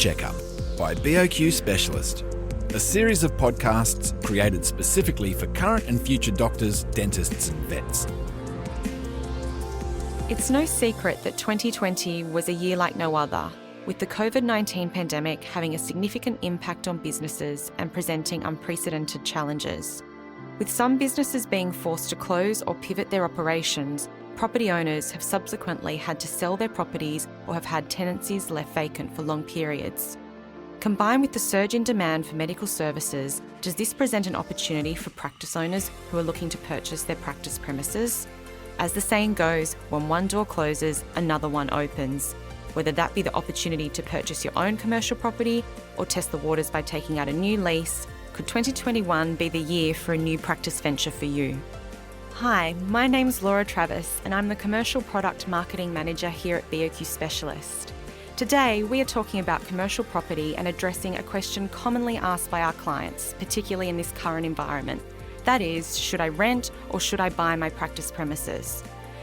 Checkup by BOQ Specialist, a series of podcasts created specifically for current and future doctors, dentists and vets. It's no secret that 2020 was a year like no other, with the COVID-19 pandemic having a significant impact on businesses and presenting unprecedented challenges. With some businesses being forced to close or pivot their operations, property owners have subsequently had to sell their properties or have had tenancies left vacant for long periods. Combined with the surge in demand for medical services, does this present an opportunity for practice owners who are looking to purchase their practice premises? As the saying goes, when one door closes, another one opens. Whether that be the opportunity to purchase your own commercial property or test the waters by taking out a new lease, could 2021 be the year for a new practice venture for you? Hi, my name's Laura Travis and I'm the Commercial Product Marketing Manager here at BOQ Specialist. Today, we are talking about commercial property and addressing a question commonly asked by our clients, particularly in this current environment. That is, should I rent or should I buy my practice premises?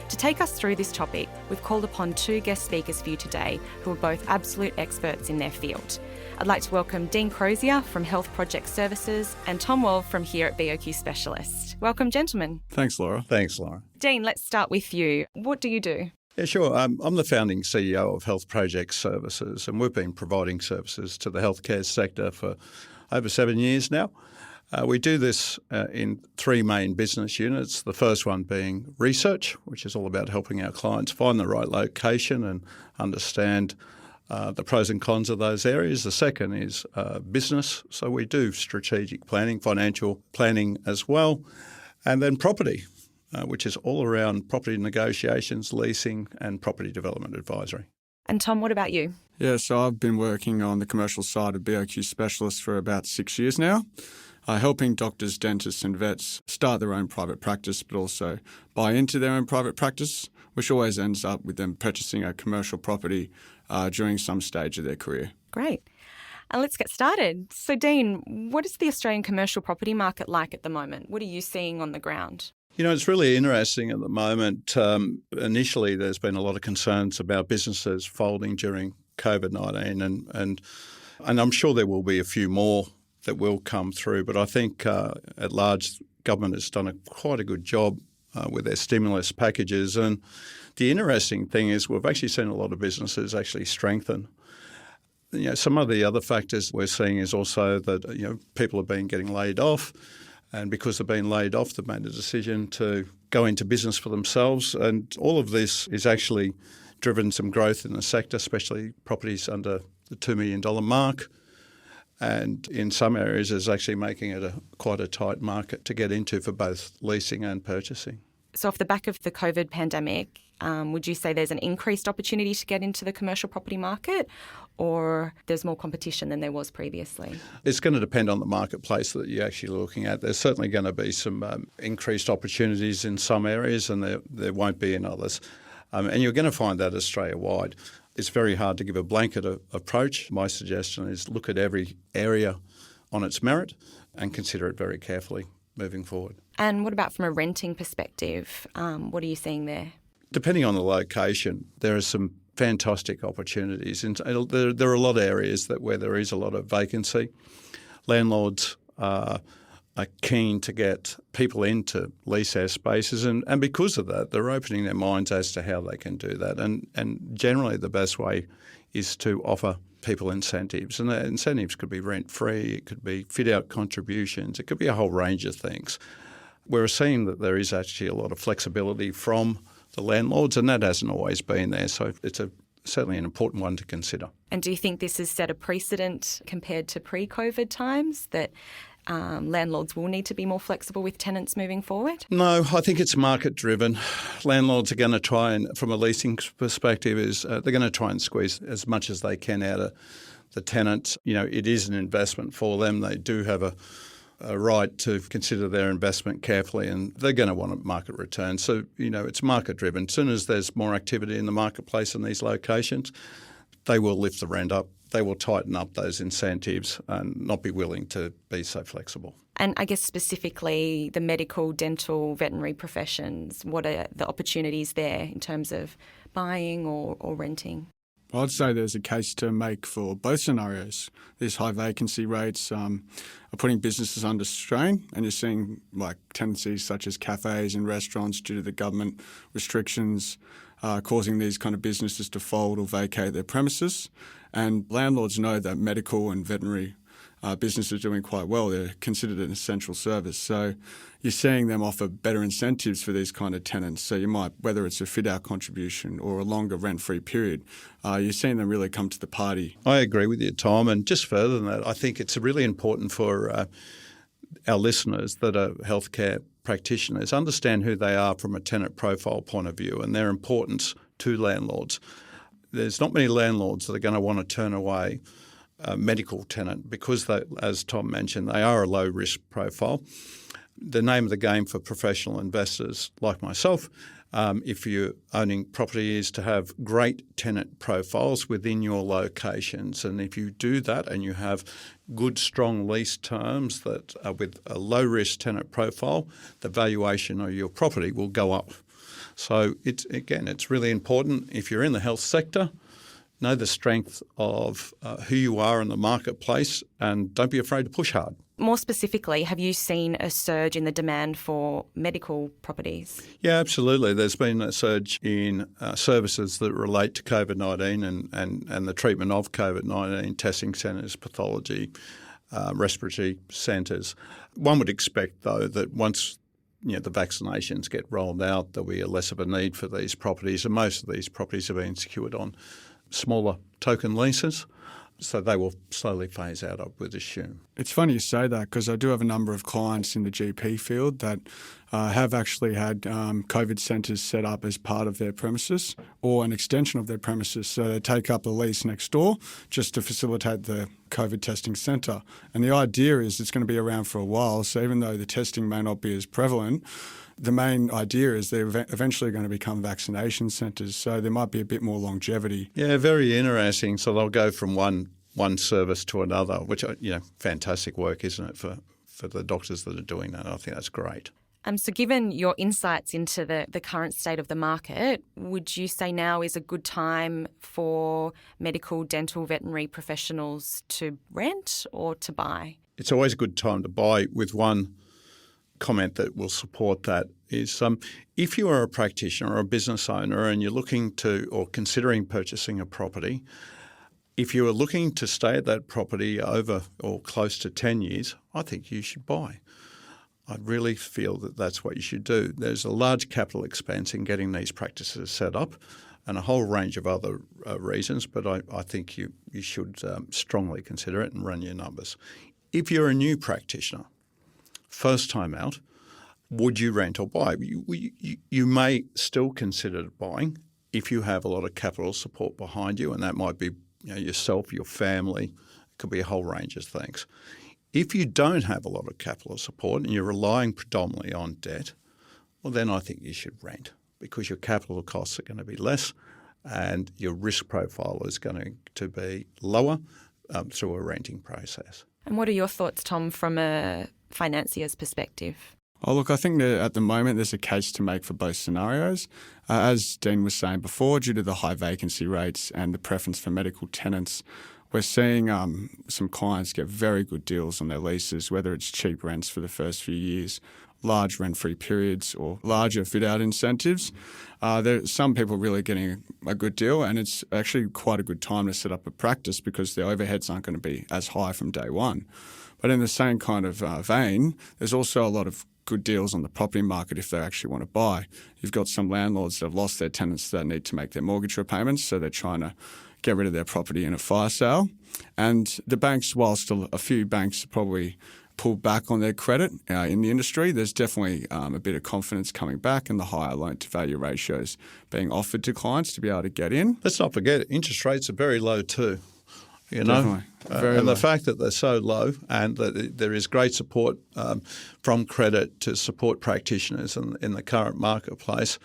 To take us through this topic, we've called upon two guest speakers for you today who are both absolute experts in their field. I'd like to welcome Dean Crozier from Health Project Services and Thomas.Wald from here at BOQ Specialist. Welcome, gentlemen. Thanks, Laura. Thanks, Laura. Dean, let's start with you. What do you do? Yeah, sure. I'm the founding CEO of Health Project Services, and we've been providing services to the healthcare sector for over 7 years now. We do this in three main business units, the first one being research, which is all about helping our clients find the right location and understand the pros and cons of those areas. The second is business, so we do strategic planning, financial planning as well, and then property, which is all around property negotiations, leasing and property development advisory. And Tom, what about you? Yeah, so I've been working on the commercial side of BOQ Specialist for about 6 years now, helping doctors, dentists and vets start their own private practice, but also buy into their own private practice, which always ends up with them purchasing a commercial property during some stage of their career. Great. Let's get started. So Dean, what is the Australian commercial property market like at the moment? What are you seeing on the ground? You know, it's really interesting at the moment. Initially, there's been a lot of concerns about businesses folding during COVID-19 and I'm sure there will be a few more that will come through. But I think at large, government has done quite a good job with their stimulus packages. And the interesting thing is we've actually seen a lot of businesses actually strengthen. You know, some of the other factors we're seeing is also that, you know, people have been getting laid off. And because they've been laid off, they've made a decision to go into business for themselves. And all of this is actually driven some growth in the sector, especially properties under the $2 million mark. And in some areas is actually making it quite a tight market to get into for both leasing and purchasing. So off the back of the COVID pandemic, would you say there's an increased opportunity to get into the commercial property market or there's more competition than there was previously? It's going to depend on the marketplace that you're actually looking at. There's certainly going to be some increased opportunities in some areas and there won't be in others. And you're going to find that Australia-wide. It's very hard to give a blanket approach. My suggestion is look at every area on its merit and consider it very carefully moving forward. And what about from a renting perspective? What are you seeing there? Depending on the location, there are some fantastic opportunities. And there are a lot of areas where there is a lot of vacancy. Landlords are keen to get people in to lease their spaces and because of that, they're opening their minds as to how they can do that. And generally the best way is to offer people incentives. And the incentives could be rent-free, it could be fit-out contributions, it could be a whole range of things. We're seeing that there is actually a lot of flexibility from the landlords and that hasn't always been there. So it's certainly an important one to consider. And do you think this has set a precedent compared to pre-COVID times that landlords will need to be more flexible with tenants moving forward? No, I think it's market driven. Landlords are going to try and, from a leasing perspective, they're going to try and squeeze as much as they can out of the tenants. You know, it is an investment for them. They do have a right to consider their investment carefully and they're going to want a market return. So, you know, it's market driven. As soon as there's more activity in the marketplace in these locations, they will lift the rent up. They will tighten up those incentives and not be willing to be so flexible. And I guess specifically the medical, dental, veterinary professions, what are the opportunities there in terms of buying or renting? I'd say there's a case to make for both scenarios. These high vacancy rates are putting businesses under strain, and you're seeing like tendencies such as cafes and restaurants due to the government restrictions causing these kind of businesses to fold or vacate their premises. And landlords know that medical and veterinary businesses are doing quite well. They're considered an essential service. So you're seeing them offer better incentives for these kind of tenants. So you might, whether it's a fit-out contribution or a longer rent-free period, you're seeing them really come to the party. I agree with you, Tom. And just further than that, I think it's really important for our listeners that are healthcare practitioners understand who they are from a tenant profile point of view and their importance to landlords. There's not many landlords that are going to want to turn away a medical tenant because, they, as Tom mentioned, they are a low-risk profile. The name of the game for professional investors like myself, if you're owning property, is to have great tenant profiles within your locations. And if you do that and you have good, strong lease terms that are with a low-risk tenant profile, the valuation of your property will go up. So it's really important if you're in the health sector, know the strength of who you are in the marketplace and don't be afraid to push hard. More specifically, have you seen a surge in the demand for medical properties? Yeah, absolutely. There's been a surge in services that relate to COVID-19 and the treatment of COVID-19, testing centres, pathology, respiratory centres. One would expect, though, that once the vaccinations get rolled out, there'll be less of a need for these properties, and most of these properties have been secured on smaller token leases, so they will slowly phase out, I would assume. It's funny you say that because I do have a number of clients in the GP field that have actually had COVID centres set up as part of their premises or an extension of their premises. So they take up a lease next door just to facilitate the COVID testing centre. And the idea is it's going to be around for a while, so even though the testing may not be as prevalent, the main idea is they're eventually going to become vaccination centres, so there might be a bit more longevity. Yeah, very interesting. So they'll go from one service to another, which, fantastic work, isn't it, for the doctors that are doing that? I think that's great. So given your insights into the current state of the market, would you say now is a good time for medical, dental, veterinary professionals to rent or to buy? It's always a good time to buy, with one comment that will support that is if you are a practitioner or a business owner and you're looking to or considering purchasing a property, if you are looking to stay at that property over or close to 10 years, I think you should buy. I really feel that that's what you should do. There's a large capital expense in getting these practices set up and a whole range of other reasons, but I think you should strongly consider it and run your numbers. If you're a new practitioner, first time out, would you rent or buy? You may still consider buying if you have a lot of capital support behind you, and that might be yourself, your family. It could be a whole range of things. If you don't have a lot of capital support and you're relying predominantly on debt, well, then I think you should rent because your capital costs are going to be less and your risk profile is going to be lower through a renting process. And what are your thoughts, Tom, from a financier's perspective? Oh, look, I think that at the moment there's a case to make for both scenarios. As Dean was saying before, due to the high vacancy rates and the preference for medical tenants, we're seeing some clients get very good deals on their leases, whether it's cheap rents for the first few years, large rent-free periods or larger fit-out incentives. Some people really getting a good deal, and it's actually quite a good time to set up a practice because the overheads aren't going to be as high from day one. But in the same kind of vein, there's also a lot of good deals on the property market if they actually want to buy. You've got some landlords that have lost their tenants that need to make their mortgage repayments, so they're trying to get rid of their property in a fire sale. And the banks, whilst a few banks probably pull back on their credit in the industry, there's definitely a bit of confidence coming back and the higher loan-to-value ratios being offered to clients to be able to get in. Let's not forget, interest rates are very low too. Definitely. And the fact that they're so low and that there is great support from credit to support practitioners in the current marketplace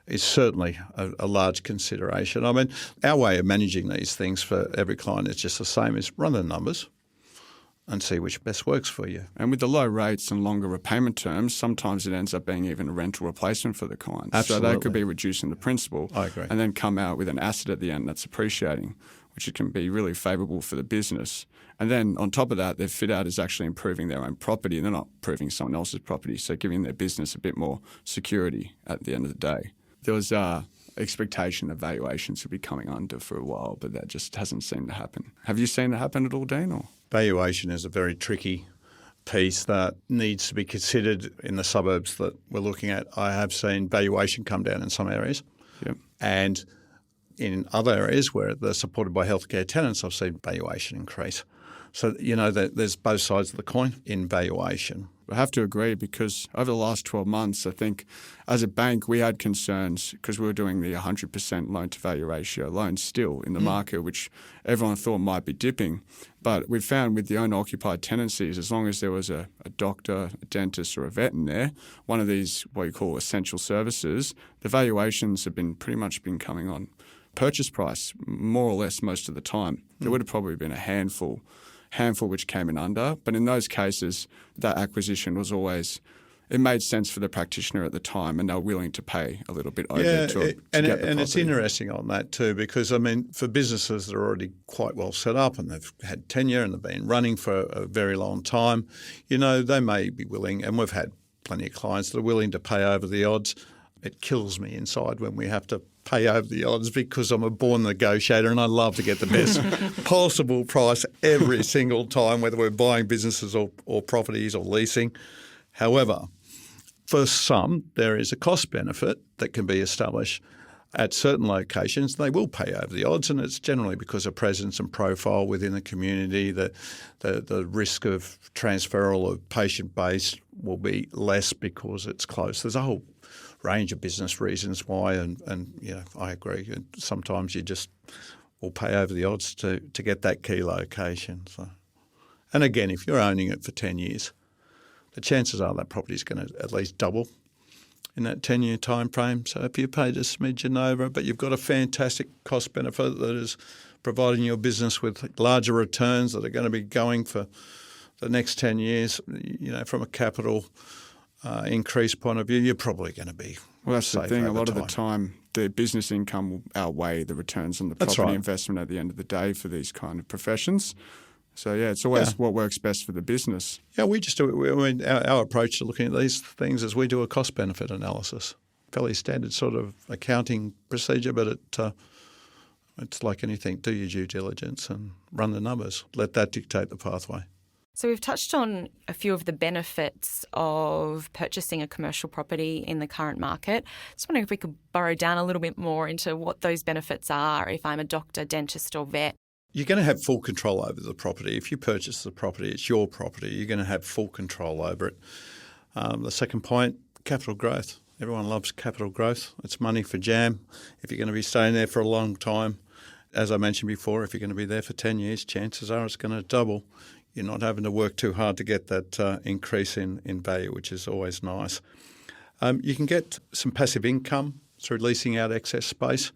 is certainly a large consideration. I mean, our way of managing these things for every client is just the same as run the numbers and see which best works for you. And with the low rates and longer repayment terms, sometimes it ends up being even a rental replacement for the client. Absolutely. So they could be reducing the principal. I agree. And then come out with an asset at the end that's appreciating, which can be really favourable for the business. And then on top of that, their fit out is actually improving their own property. They're not improving someone else's property, so giving their business a bit more security at the end of the day. There was expectation that valuations would be coming under for a while, but that just hasn't seemed to happen. Have you seen it happen at all, Dean? Or? Valuation is a very tricky piece that needs to be considered in the suburbs that we're looking at. I have seen valuation come down in some areas. Yep. And in other areas where they're supported by healthcare tenants, I've seen valuation increase. So, there's both sides of the coin in valuation. I have to agree, because over the last 12 months, I think as a bank, we had concerns because we were doing the 100% loan-to-value ratio loans still in the market, which everyone thought might be dipping. But we found with the owner-occupied tenancies, as long as there was a doctor, a dentist or a vet in there, one of these what you call essential services, the valuations have pretty much been coming on purchase price more or less most of the time. There would have probably been a handful which came in under. But in those cases, that acquisition was always, it made sense for the practitioner at the time, and they were willing to pay a little bit over to get the property. And it's interesting on that too, because, for businesses that are already quite well set up and they've had tenure and they've been running for a very long time, they may be willing, and we've had plenty of clients that are willing to pay over the odds. It kills me inside when we have to pay over the odds, because I'm a born negotiator and I love to get the best possible price every single time, whether we're buying businesses or properties or leasing. However, for some, there is a cost benefit that can be established at certain locations. They will pay over the odds, and it's generally because of presence and profile within the community. The risk of transferal of patient base will be less because it's close. There's a whole range of business reasons why, and I agree. Sometimes you just will pay over the odds to get that key location. So, and again, if you're owning it for 10 years, the chances are that property is going to at least double in that 10-year time frame. So if you paid a smidgen over, but you've got a fantastic cost benefit that is providing your business with larger returns that are going to be going for the next 10 years, from a capital increase point of view, you're probably going to be well, that's safe the thing. A lot time. of the time, the business income will outweigh the returns on the property investment at the end of the day for these kind of professions. So, it's always what works best for the business. Yeah, we just do our approach to looking at these things is we do a cost-benefit analysis. Fairly standard sort of accounting procedure, but it's like anything. Do your due diligence and run the numbers. Let that dictate the pathway. So we've touched on a few of the benefits of purchasing a commercial property in the current market. Just wondering if we could burrow down a little bit more into what those benefits are if I'm a doctor, dentist or vet. You're going to have full control over the property. If you purchase the property, it's your property. You're going to have full control over it. The second point, capital growth. Everyone loves capital growth. It's money for jam. If you're going to be staying there for a long time, as I mentioned before, if you're going to be there for 10 years, chances are it's going to double. You're not having to work too hard to get that increase in value, which is always nice. You can get some passive income through leasing out excess space,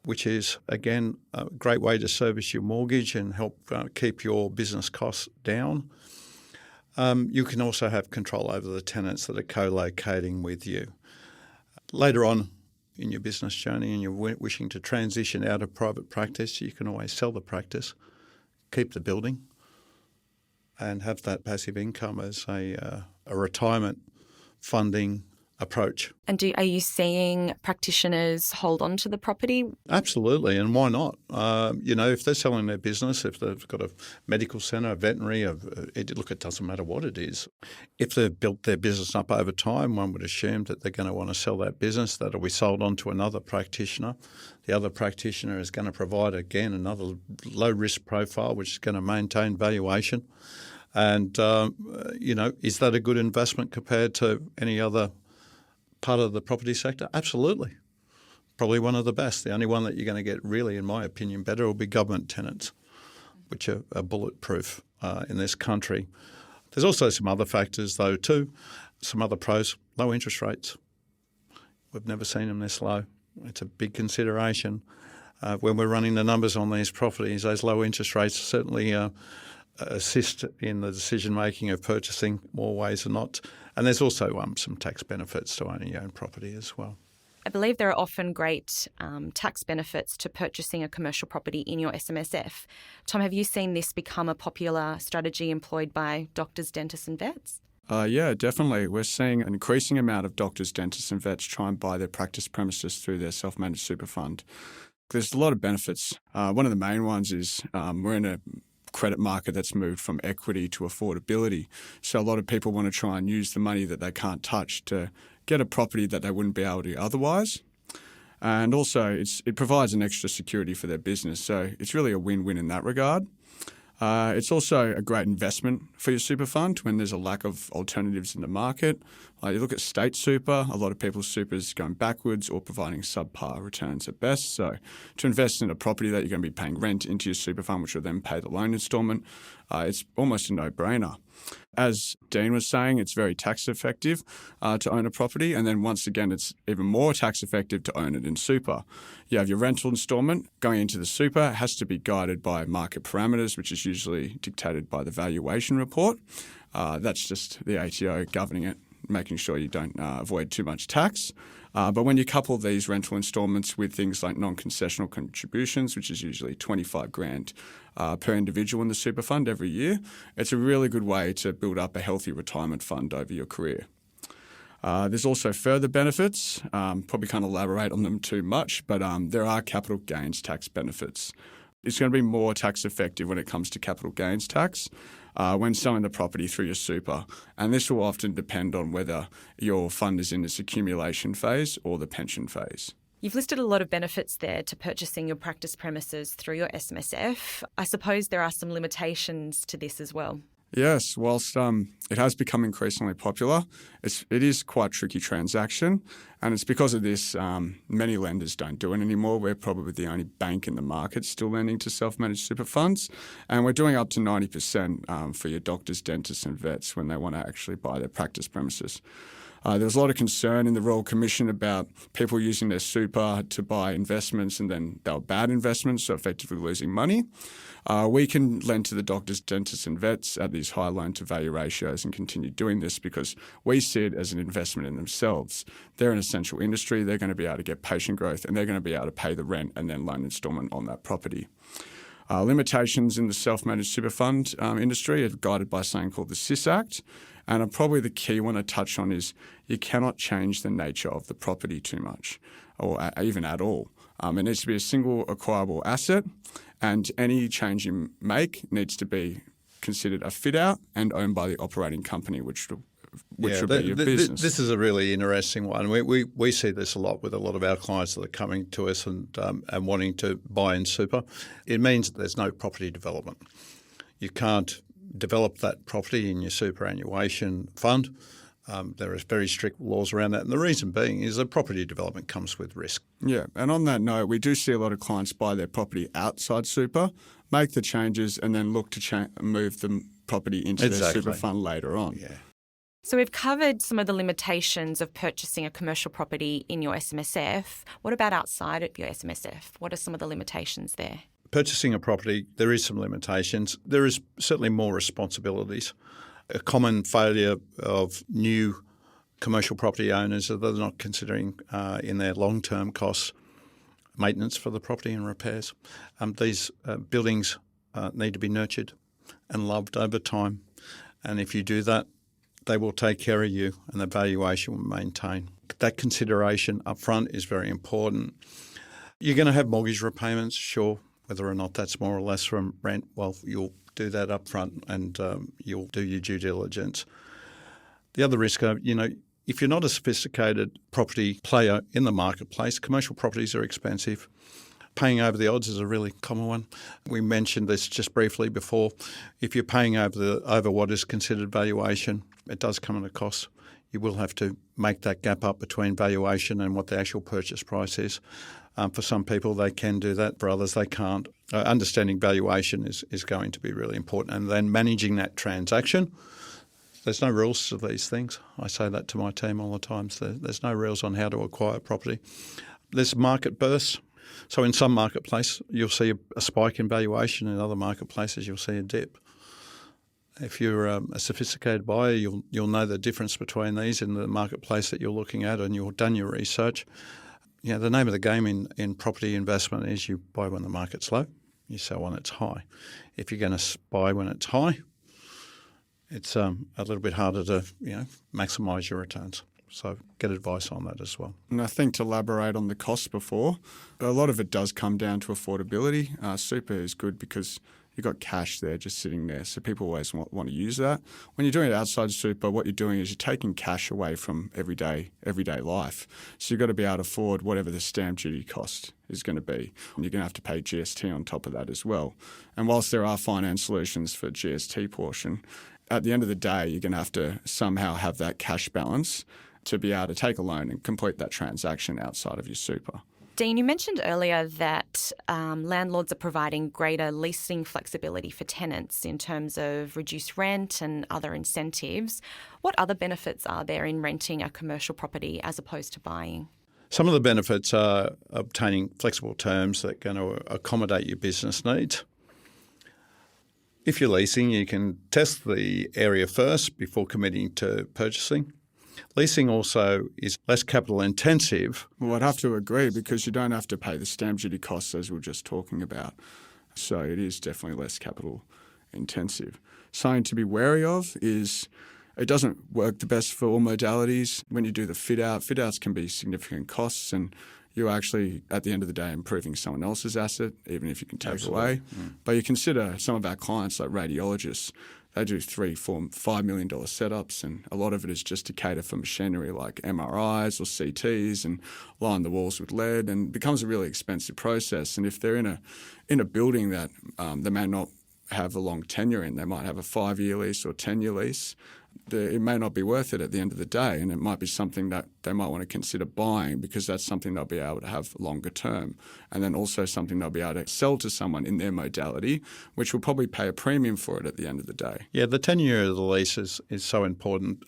which is, again, a great way to service your mortgage and help keep your business costs down. You can also have control over the tenants that are co-locating with you. Later on in your business journey and you're wishing to transition out of private practice, you can always sell the practice, keep the building, and have that passive income as a retirement funding approach. And are you seeing practitioners hold on to the property? Absolutely, and why not? If they're selling their business, if they've got a medical centre, a veterinary, it doesn't matter what it is. If they've built their business up over time, one would assume that they're going to want to sell that business. That'll be sold on to another practitioner. The other practitioner is going to provide, again, another low-risk profile, which is going to maintain valuation. And, is that a good investment compared to any other part of the property sector? Absolutely. Probably one of the best. The only one that you're going to get really, in my opinion, better will be government tenants, which are bulletproof in this country. There's also some other factors, though, too. Some other pros, low interest rates. We've never seen them this low. It's a big consideration. When we're running the numbers on these properties, those low interest rates certainly assist in the decision-making of purchasing more ways than not. And there's also some tax benefits to owning your own property as well. I believe there are often great tax benefits to purchasing a commercial property in your SMSF. Tom, have you seen this become a popular strategy employed by doctors, dentists and vets? Yeah, definitely. We're seeing an increasing amount of doctors, dentists and vets try and buy their practice premises through their self-managed super fund. There's a lot of benefits. One of the main ones is we're in a credit market that's moved from equity to affordability. So a lot of people want to try and use the money that they can't touch to get a property that they wouldn't be able to otherwise. And also it provides an extra security for their business. So it's really a win-win in that regard. It's also a great investment for your super fund when there's a lack of alternatives in the market. You look at state super, a lot of people's super is going backwards or providing subpar returns at best. So to invest in a property that you're going to be paying rent into your super fund, which will then pay the loan instalment, it's almost a no-brainer. As Dean was saying, it's very tax effective to own a property. And then once again, it's even more tax effective to own it in super. You have your rental instalment going into the super. It has to be guided by market parameters, which is usually dictated by the valuation report. That's just the ATO governing it, making sure you don't avoid too much tax. But when you couple these rental instalments with things like non-concessional contributions, which is usually $25,000 per individual in the super fund every year, it's a really good way to build up a healthy retirement fund over your career. There's also further benefits. Probably can't elaborate on them too much, but there are capital gains tax benefits. It's going to be more tax effective when it comes to capital gains tax when selling the property through your super. And this will often depend on whether your fund is in its accumulation phase or the pension phase. You've listed a lot of benefits there to purchasing your practice premises through your SMSF. I suppose there are some limitations to this as well. Yes, whilst it has become increasingly popular, it is quite a tricky transaction, and it's because of this many lenders don't do it anymore. We're probably the only bank in the market still lending to self-managed super funds, and we're doing up to 90% for your doctors, dentists and vets when they want to actually buy their practice premises. There was a lot of concern in the Royal Commission about people using their super to buy investments and then they were bad investments, so effectively losing money. We can lend to the doctors, dentists and vets at these high loan-to-value ratios and continue doing this because we see it as an investment in themselves. They're an essential industry. They're going to be able to get patient growth and they're going to be able to pay the rent and then loan instalment on that property. Limitations in the self-managed super fund industry are guided by something called the SIS Act. And probably the key one to touch on is you cannot change the nature of the property too much or even at all. It needs to be a single acquirable asset and any change you make needs to be considered a fit-out and owned by the operating company, which will be your business. This is a really interesting one. We see this a lot with a lot of our clients that are coming to us and wanting to buy in super. It means that there's no property development. You can't develop that property in your superannuation fund. There are very strict laws around that. And the reason being is that property development comes with risk. Yeah. And on that note, we do see a lot of clients buy their property outside super, make the changes and then look to move the property into their super fund later on. Yeah. So we've covered some of the limitations of purchasing a commercial property in your SMSF. What about outside of your SMSF? What are some of the limitations there? Purchasing a property, there is some limitations. There is certainly more responsibilities. A common failure of new commercial property owners is they're not considering in their long-term costs maintenance for the property and repairs. These buildings need to be nurtured and loved over time. And if you do that, they will take care of you and the valuation will maintain. That consideration up front is very important. You're going to have mortgage repayments, sure. Whether or not that's more or less from rent, well, you'll do that up front and you'll do your due diligence. The other risk, if you're not a sophisticated property player in the marketplace, commercial properties are expensive. Paying over the odds is a really common one. We mentioned this just briefly before. If you're paying over what is considered valuation, it does come at a cost. You will have to make that gap up between valuation and what the actual purchase price is. For some people, they can do that. For others, they can't. Understanding valuation is going to be really important. And then managing that transaction. There's no rules to these things. I say that to my team all the time. So there's no rules on how to acquire property. There's market bursts. So in some marketplace, you'll see a spike in valuation. In other marketplaces, you'll see a dip. If you're a sophisticated buyer, you'll know the difference between these in the marketplace that you're looking at, and you've done your research. The name of the game in property investment is you buy when the market's low, you sell when it's high. If you're going to buy when it's high, it's a little bit harder to maximise your returns. So get advice on that as well. And I think to elaborate on the costs before, a lot of it does come down to affordability. Super is good because you've got cash there just sitting there, so people always want to use that. When you're doing it outside super, what you're doing is you're taking cash away from everyday life. So you've got to be able to afford whatever the stamp duty cost is going to be. And you're going to have to pay GST on top of that as well. And whilst there are finance solutions for GST portion, at the end of the day, you're going to have to somehow have that cash balance to be able to take a loan and complete that transaction outside of your super. Dean, you mentioned earlier that landlords are providing greater leasing flexibility for tenants in terms of reduced rent and other incentives. What other benefits are there in renting a commercial property as opposed to buying? Some of the benefits are obtaining flexible terms that are going to accommodate your business needs. If you're leasing, you can test the area first before committing to purchasing. Leasing also is less capital intensive. Well, I'd have to agree because you don't have to pay the stamp duty costs as we were just talking about. So it is definitely less capital intensive. Something to be wary of is it doesn't work the best for all modalities. When you do the fit-outs can be significant costs, and you're actually, at the end of the day, improving someone else's asset, even if you can take Absolutely. away. But you consider some of our clients like radiologists, they do $3, $4, $5 million setups, and a lot of it is just to cater for machinery like MRIs or CTs and line the walls with lead, and it becomes a really expensive process. And if they're in a building that they may not have a long tenure in, they might have a 5-year lease or 10-year lease, it may not be worth it at the end of the day, and it might be something that they might want to consider buying because that's something they'll be able to have longer term, and then also something they'll be able to sell to someone in their modality, which will probably pay a premium for it at the end of the day. Yeah, the tenure of the lease is so important.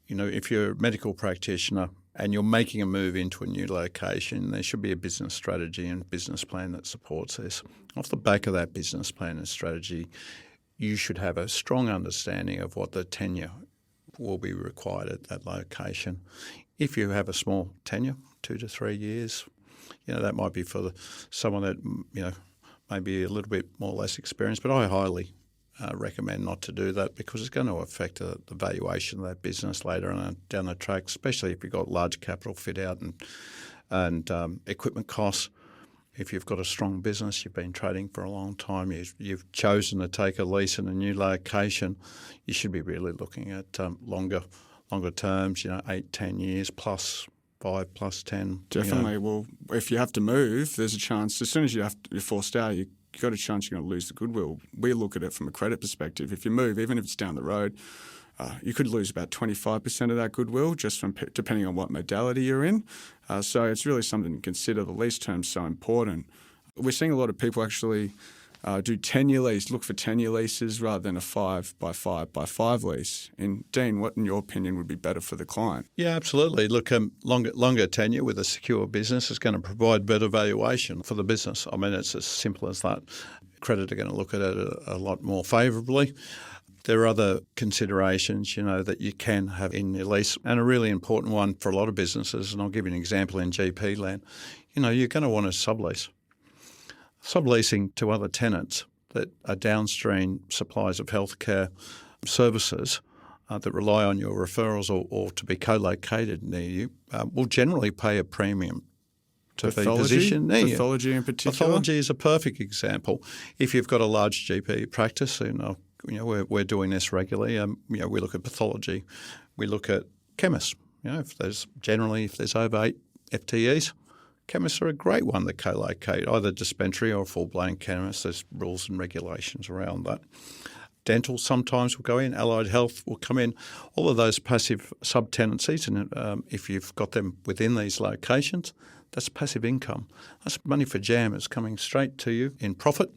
If you're a medical practitioner and you're making a move into a new location, there should be a business strategy and business plan that supports this. Off the back of that business plan and strategy, you should have a strong understanding of what the tenure will be required at that location. If you have a small tenure, 2 to 3 years, that might be for someone that, may be a little bit more or less experienced, but I highly recommend not to do that because it's going to affect the valuation of that business later on down the track, especially if you've got large capital fit out and equipment costs. If you've got a strong business, you've been trading for a long time, you've chosen to take a lease in a new location, you should be really looking at longer terms, 8, 10 years plus 5 plus 10. Definitely. Well, if you have to move, there's a chance. As soon as you're forced out, you've got a chance you're going to lose the goodwill. We look at it from a credit perspective. If you move, even if it's down the road, you could lose about 25% of that goodwill just from depending on what modality you're in. So it's really something to consider. The lease term's so important. We're seeing a lot of people actually do 10-year lease, look for 10-year leases rather than a 5x5x5 lease. And Dean, what in your opinion would be better for the client? Yeah, absolutely. Look, longer tenure with a secure business is going to provide better valuation for the business. I mean, it's as simple as that. Credit are going to look at it a lot more favourably. There are other considerations, that you can have in your lease, and a really important one for a lot of businesses, and I'll give you an example in GP land. You're going to want to sublease. Subleasing to other tenants that are downstream suppliers of healthcare services that rely on your referrals or to be co-located near you will generally pay a premium to be positioned near you. Pathology in particular? Pathology is a perfect example. If you've got a large GP practice, we're doing this regularly. We look at pathology. We look at chemists. If there's over 8 FTEs, chemists are a great one to co-locate, either dispensary or full-blown chemists. There's rules and regulations around that. Dental sometimes will go in. Allied health will come in. All of those passive subtenancies, and if you've got them within these locations, that's passive income. That's money for jam. It's coming straight to you in profit.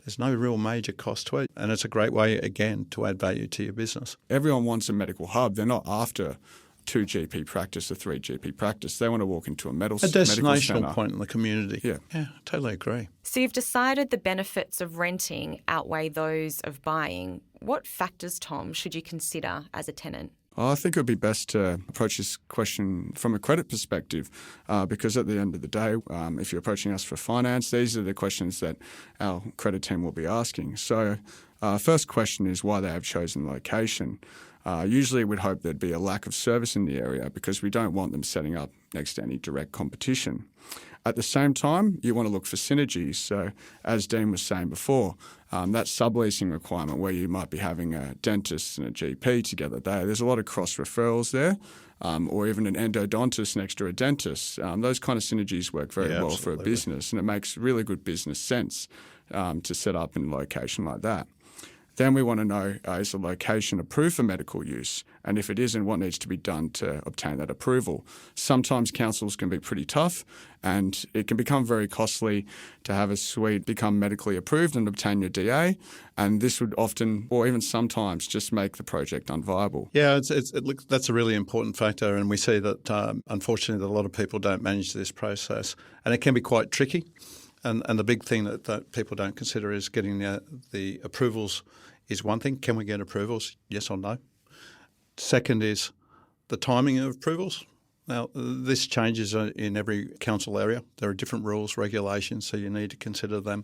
There's no real major cost to it, and it's a great way, again, to add value to your business. Everyone wants a medical hub. They're not after 2 GP practice or 3 GP practice. They want to walk into a medical destinational centre. point in the community. Yeah, totally agree. So you've decided the benefits of renting outweigh those of buying. What factors, Tom, should you consider as a tenant? I think it would be best to approach this question from a credit perspective because at the end of the day, if you're approaching us for finance, these are the questions that our credit team will be asking. So first question is why they have chosen location. Usually we'd hope there'd be a lack of service in the area because we don't want them setting up next to any direct competition. At the same time, you want to look for synergies. So as Dean was saying before, that subleasing requirement where you might be having a dentist and a GP together, there's a lot of cross-referrals there, or even an endodontist next to a dentist. Those kind of synergies work very well for a business, and it makes really good business sense to set up in a location like that. Then we want to know, is the location approved for medical use? And if it isn't, what needs to be done to obtain that approval? Sometimes councils can be pretty tough and it can become very costly to have a suite become medically approved and obtain your DA. And this would often, or even sometimes, just make the project unviable. Yeah, that's a really important factor. And we see that, unfortunately, that a lot of people don't manage this process. And it can be quite tricky. And the big thing that people don't consider is getting the approvals is one thing. Can we get approvals? Yes or no? Second is the timing of approvals. Now, this changes in every council area. There are different rules, regulations, so you need to consider them.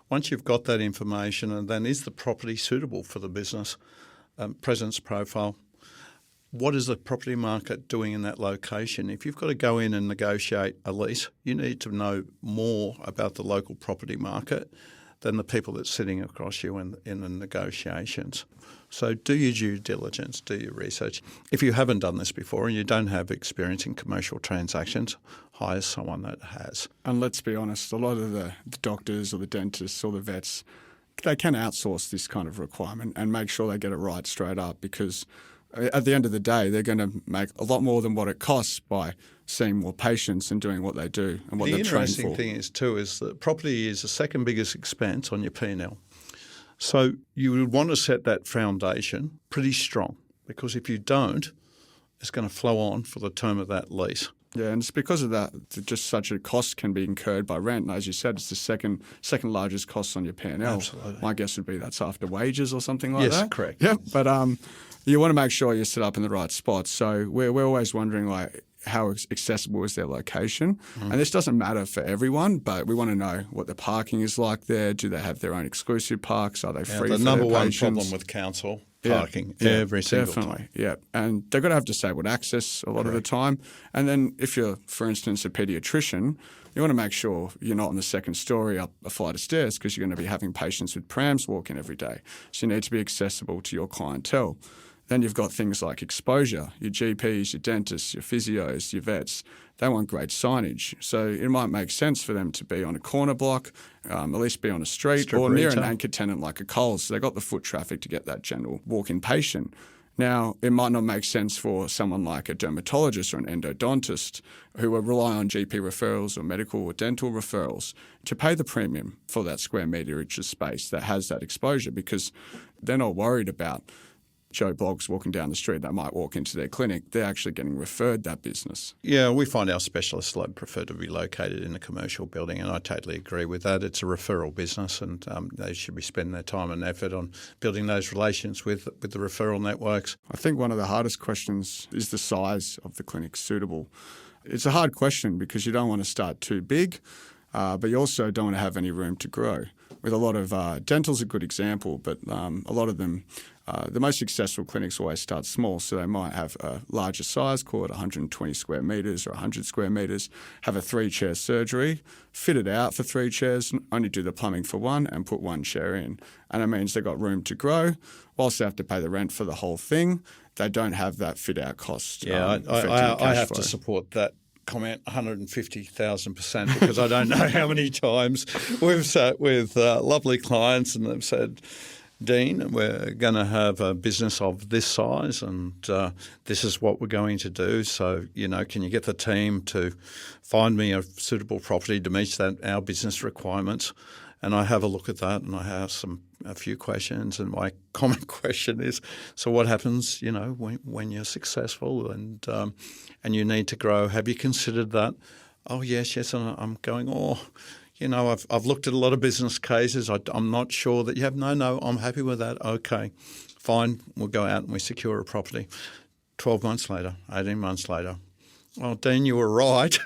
Once you've got that information, and then is the property suitable for the business, presence profile, what is the property market doing in that location? If you've got to go in and negotiate a lease, you need to know more about the local property market than the people that's sitting across you in the negotiations. So do your due diligence, do your research. If you haven't done this before and you don't have experience in commercial transactions, hire someone that has. And let's be honest, a lot of the doctors or the dentists or the vets, they can outsource this kind of requirement and make sure they get it right straight up because at the end of the day, they're going to make a lot more than what it costs by seeing more patients and doing what they do and what they're trained for. The interesting thing is that property is the second biggest expense on your P&L. So you would want to set that foundation pretty strong because if you don't, it's going to flow on for the term of that lease. Yeah, and it's because of that just such a cost can be incurred by rent. And as you said, it's the second largest cost on your P&L. Absolutely. My guess would be that's after wages or something like that. Yes, correct. Yeah, but you want to make sure you're set up in the right spot. So we're always wondering how accessible is their location. And this doesn't matter for everyone, but we want to know what the parking is like there. Do they have their own exclusive parks? Are they free for their patients? The number one problem with council, parking, every single time. Yeah, and they've got to have disabled access a lot of the time. And then if you're, for instance, a paediatrician, you want to make sure you're not on the second story up a flight of stairs because you're going to be having patients with prams walk in every day. So you need to be accessible to your clientele. Then you've got things like exposure. Your GPs, your dentists, your physios, your vets, they want great signage. So it might make sense for them to be on a corner block, at least be on a street or near an anchor tenant like a Coles. So they've got the foot traffic to get that general walk-in patient. Now, it might not make sense for someone like a dermatologist or an endodontist who will rely on GP referrals or medical or dental referrals to pay the premium for that square meterage of space that has that exposure because they're not worried about Joe Bloggs walking down the street that might walk into their clinic. They're actually getting referred that business. Yeah, we find our specialists prefer to be located in a commercial building, and I totally agree with that. It's a referral business, and they should be spending their time and effort on building those relations with the referral networks. I think one of the hardest questions is the size of the clinic suitable. It's a hard question because you don't want to start too big, but you also don't want to have any room to grow. With a lot of dental's a good example, but a lot of them, the most successful clinics always start small, so they might have a larger size, call it 120 square metres or 100 square metres, have a 3-chair surgery, fit it out for 3 chairs, only do the plumbing for 1 and put 1 chair in. And it means they've got room to grow. Whilst they have to pay the rent for the whole thing, they don't have that fit-out cost. Yeah, I have to support that comment 150,000% because I don't know how many times we've sat with lovely clients and they've said, Dean, we're going to have a business of this size and this is what we're going to do. So, can you get the team to find me a suitable property to meet our business requirements? And I have a look at that, and I have a few questions. And my common question is, so what happens, when you're successful and you need to grow? Have you considered that? Oh, yes. And I'm going, I've looked at a lot of business cases. I'm not sure that you have. No, I'm happy with that. Okay, fine. We'll go out and we secure a property. 12 months later, 18 months later. Well, Dean, you were right.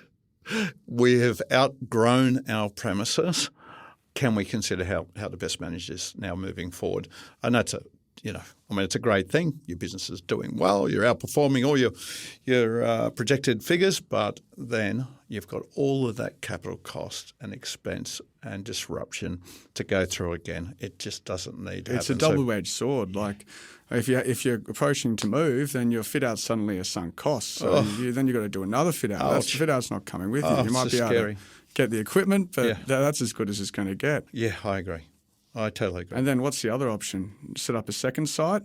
We have outgrown our premises. Can we consider how to best manage this now moving forward? And that's it's a great thing. Your business is doing well. You're outperforming all your projected figures, but then you've got all of that capital cost and expense and disruption to go through again. It just doesn't need to happen. It's a double-edged sword. Like if you're approaching to move, then your fit-out's suddenly a sunk cost. So then you've got to do another fit-out. That fit-out's not coming with you. You might be able to get the equipment, but that's as good as it's going to get. Yeah, I agree. I totally agree. And then what's the other option? Set up a second site?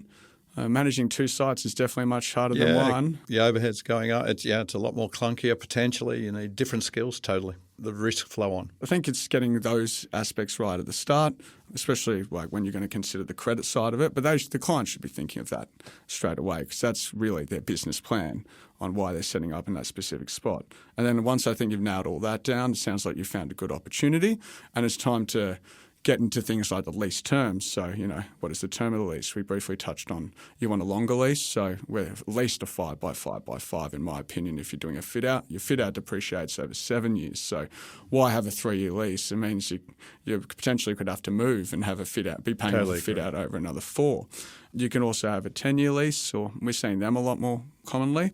Managing two sites is definitely much harder than one. The overhead's going up. It's a lot more clunkier potentially. You need different skills totally. The risk flow on. I think it's getting those aspects right at the start, especially like when you're going to consider the credit side of it. But the client should be thinking of that straight away because that's really their business plan on why they're setting up in that specific spot. And then once I think you've nailed all that down, it sounds like you've found a good opportunity and it's time to get into things like the lease terms. So, what is the term of the lease? We briefly touched on you want a longer lease. So we're leased a 5 by 5 by 5, in my opinion, if you're doing a fit-out. Your fit-out depreciates over 7 years. So why have a 3-year lease? It means you potentially could have to move and have a fit-out, be paying for a fit-out over another 4. You can also have a 10-year lease, or we're seeing them a lot more commonly.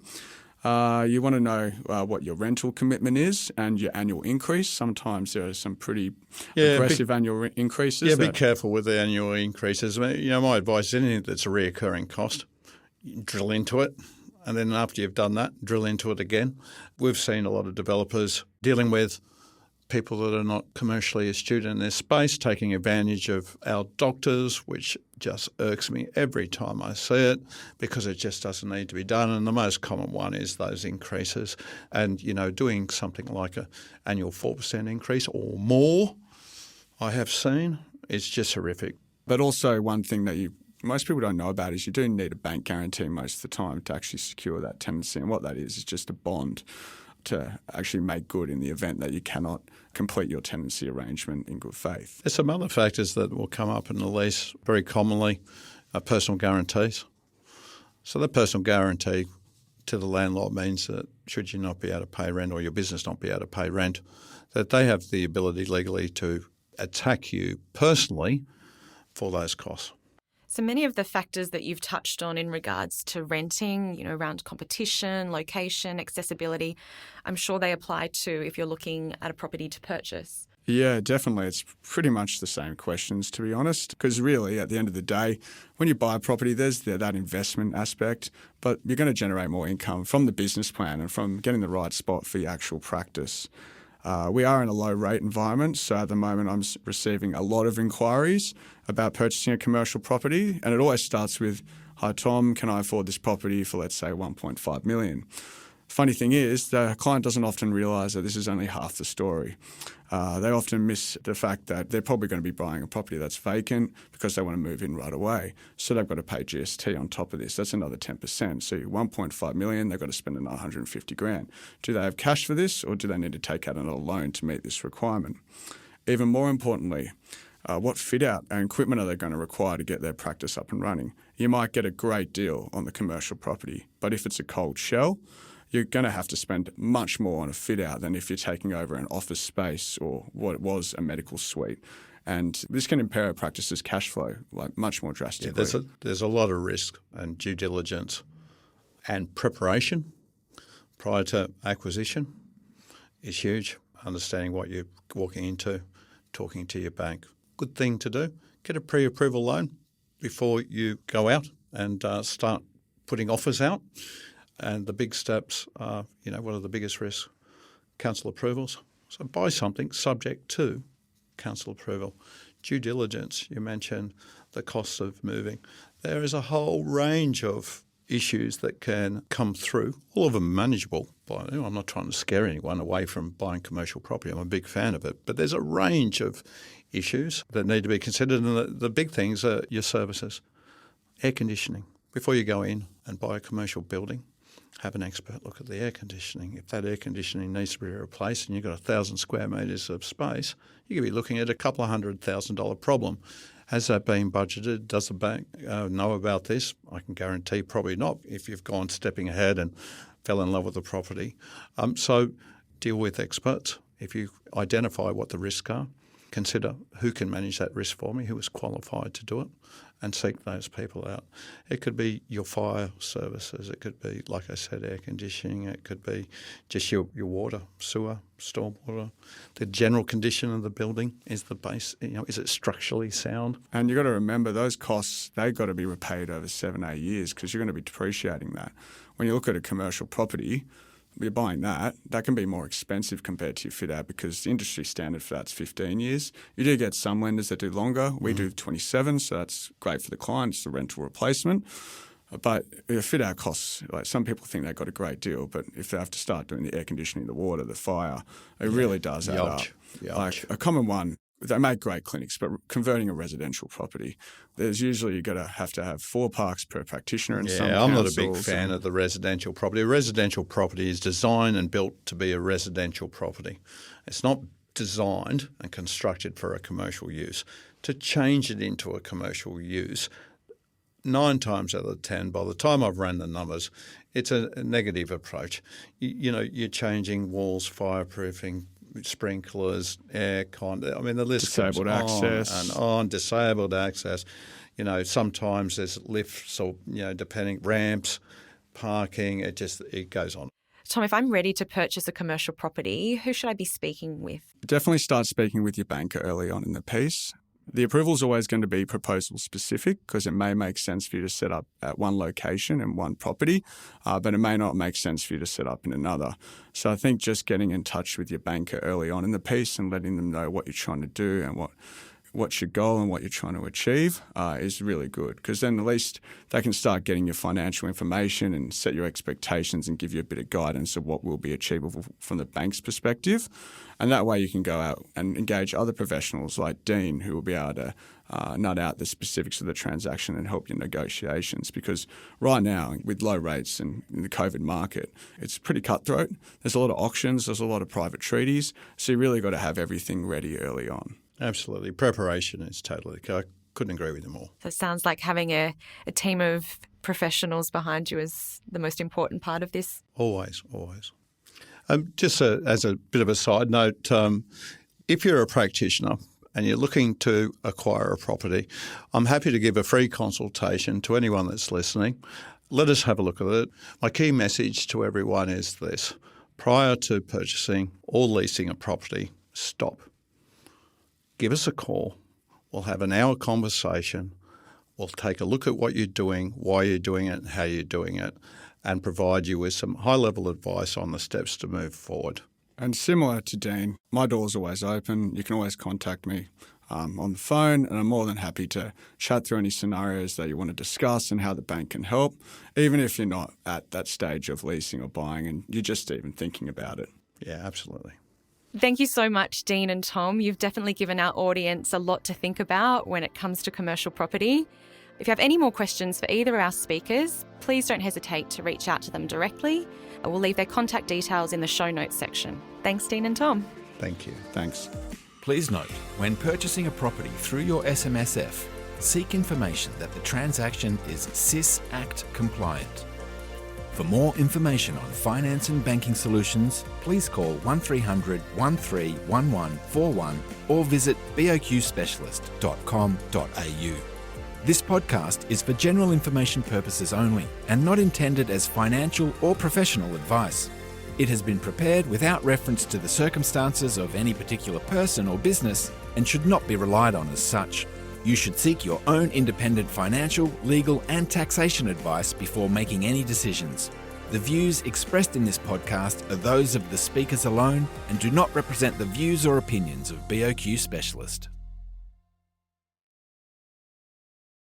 You want to know what your rental commitment is and your annual increase. Sometimes there are some pretty aggressive annual increases. Yeah, be careful with the annual increases. My advice is anything that's a reoccurring cost, drill into it. And then after you've done that, drill into it again. We've seen a lot of developers dealing with people that are not commercially astute in their space, taking advantage of our doctors, which just irks me every time I see it because it just doesn't need to be done. And the most common one is those increases. And, doing something like an annual 4% increase or more, I have seen, is just horrific. But also one thing that most people don't know about is you do need a bank guarantee most of the time to actually secure that tenancy. And what that is just a bond to actually make good in the event that you cannot complete your tenancy arrangement in good faith. There's some other factors that will come up in the lease very commonly, personal guarantees. So the personal guarantee to the landlord means that should you not be able to pay rent or your business not be able to pay rent, that they have the ability legally to attack you personally for those costs. So many of the factors that you've touched on in regards to renting, around competition, location, accessibility, I'm sure they apply to if you're looking at a property to purchase. Yeah, definitely. It's pretty much the same questions, to be honest, because really at the end of the day, when you buy a property, there's that investment aspect, but you're going to generate more income from the business plan and from getting the right spot for your actual practice. We are in a low rate environment, so at the moment I'm receiving a lot of inquiries about purchasing a commercial property, and it always starts with, "Hi Tom, can I afford this property for, let's say, 1.5 million?" Funny thing is, the client doesn't often realise that this is only half the story. They often miss the fact that they're probably going to be buying a property that's vacant because they want to move in right away. So they've got to pay GST on top of this. That's another 10%. So 1.5 million, they've got to spend another 150 grand. Do they have cash for this, or do they need to take out another loan to meet this requirement? Even more importantly, what fit-out and equipment are they going to require to get their practice up and running? You might get a great deal on the commercial property, but if it's a cold shell, you're going to have to spend much more on a fit-out than if you're taking over an office space or what was a medical suite. And this can impair a practice's cash flow much more drastically. Yeah, there's a lot of risk and due diligence and preparation prior to acquisition is huge. Understanding what you're walking into, talking to your bank. Good thing to do. Get a pre-approval loan before you go out and start putting offers out. And the big steps are, what are the biggest risks? Council approvals. So buy something subject to council approval. Due diligence, you mentioned the costs of moving. There is a whole range of issues that can come through, all of them manageable. I'm not trying to scare anyone away from buying commercial property. I'm a big fan of it. But there's a range of issues that need to be considered. And the big things are your services. Air conditioning. Before you go in and buy a commercial building, have an expert look at the air conditioning. If that air conditioning needs to be replaced and you've got 1,000 square metres of space, you could be looking at a couple of $100,000 problem. Has that been budgeted? Does the bank know about this? I can guarantee probably not if you've gone stepping ahead and fell in love with the property. So deal with experts. If you identify what the risks are, consider who can manage that risk for me, who is qualified to do it, and seek those people out. It could be your fire services. It could be, like I said, air conditioning. It could be just your water, sewer, stormwater. The general condition of the building is the base. Is it structurally sound? And you've got to remember those costs, they've got to be repaid over 7-8 years because you're going to be depreciating that. When you look at a commercial property, you're buying that can be more expensive compared to your fit out because the industry standard for that's 15 years. You do get some lenders that do longer. We do 27, so that's great for the client. It's the rental replacement. But your fit out costs, like some people think they've got a great deal, but if they have to start doing the air conditioning, the water, the fire, it really does add up. Like a common one, they make great clinics, but converting a residential property, there's usually you're going to have 4 parks per practitioner in some councils. I'm not a big fan of the residential property. A residential property is designed and built to be a residential property. It's not designed and constructed for a commercial use. To change it into a commercial use, 9 times out of 10, by the time I've run the numbers, it's a negative approach. You're changing walls, fireproofing, sprinklers, aircon. I mean, the list goes on and on. Disabled access. Sometimes there's lifts or depending ramps, parking. It goes on. Tom, if I'm ready to purchase a commercial property, who should I be speaking with? Definitely start speaking with your banker early on in the piece. The approval is always going to be proposal specific because it may make sense for you to set up at one location and one property, but it may not make sense for you to set up in another. So I think just getting in touch with your banker early on in the piece and letting them know what you're trying to do and what's your goal and what you're trying to achieve is really good because then at least they can start getting your financial information and set your expectations and give you a bit of guidance of what will be achievable from the bank's perspective. And that way you can go out and engage other professionals like Dean who will be able to nut out the specifics of the transaction and help your negotiations because right now with low rates and in the COVID market, it's pretty cutthroat. There's a lot of auctions, there's a lot of private treaties, so you really got to have everything ready early on. Absolutely. Preparation is totally – I couldn't agree with you more. So it sounds like having a team of professionals behind you is the most important part of this. Always. Just as a bit of a side note, if you're a practitioner and you're looking to acquire a property, I'm happy to give a free consultation to anyone that's listening. Let us have a look at it. My key message to everyone is this. Prior to purchasing or leasing a property, stop. Give us a call. We'll have an hour conversation. We'll take a look at what you're doing, why you're doing it, and how you're doing it, and provide you with some high-level advice on the steps to move forward. And similar to Dean, my door's always open. You can always contact me on the phone, and I'm more than happy to chat through any scenarios that you want to discuss and how the bank can help, even if you're not at that stage of leasing or buying and you're just even thinking about it. Yeah, absolutely. Thank you so much, Dean and Tom. You've definitely given our audience a lot to think about when it comes to commercial property. If you have any more questions for either of our speakers, please don't hesitate to reach out to them directly. We'll leave their contact details in the show notes section. Thanks, Dean and Tom. Thank you. Thanks. Please note, when purchasing a property through your SMSF, seek information that the transaction is CIS Act compliant. For more information on finance and banking solutions, please call 1300 131141 or visit boqspecialist.com.au. This podcast is for general information purposes only and not intended as financial or professional advice. It has been prepared without reference to the circumstances of any particular person or business and should not be relied on as such. You should seek your own independent financial, legal and taxation advice before making any decisions. The views expressed in this podcast are those of the speakers alone and do not represent the views or opinions of BOQ Specialist.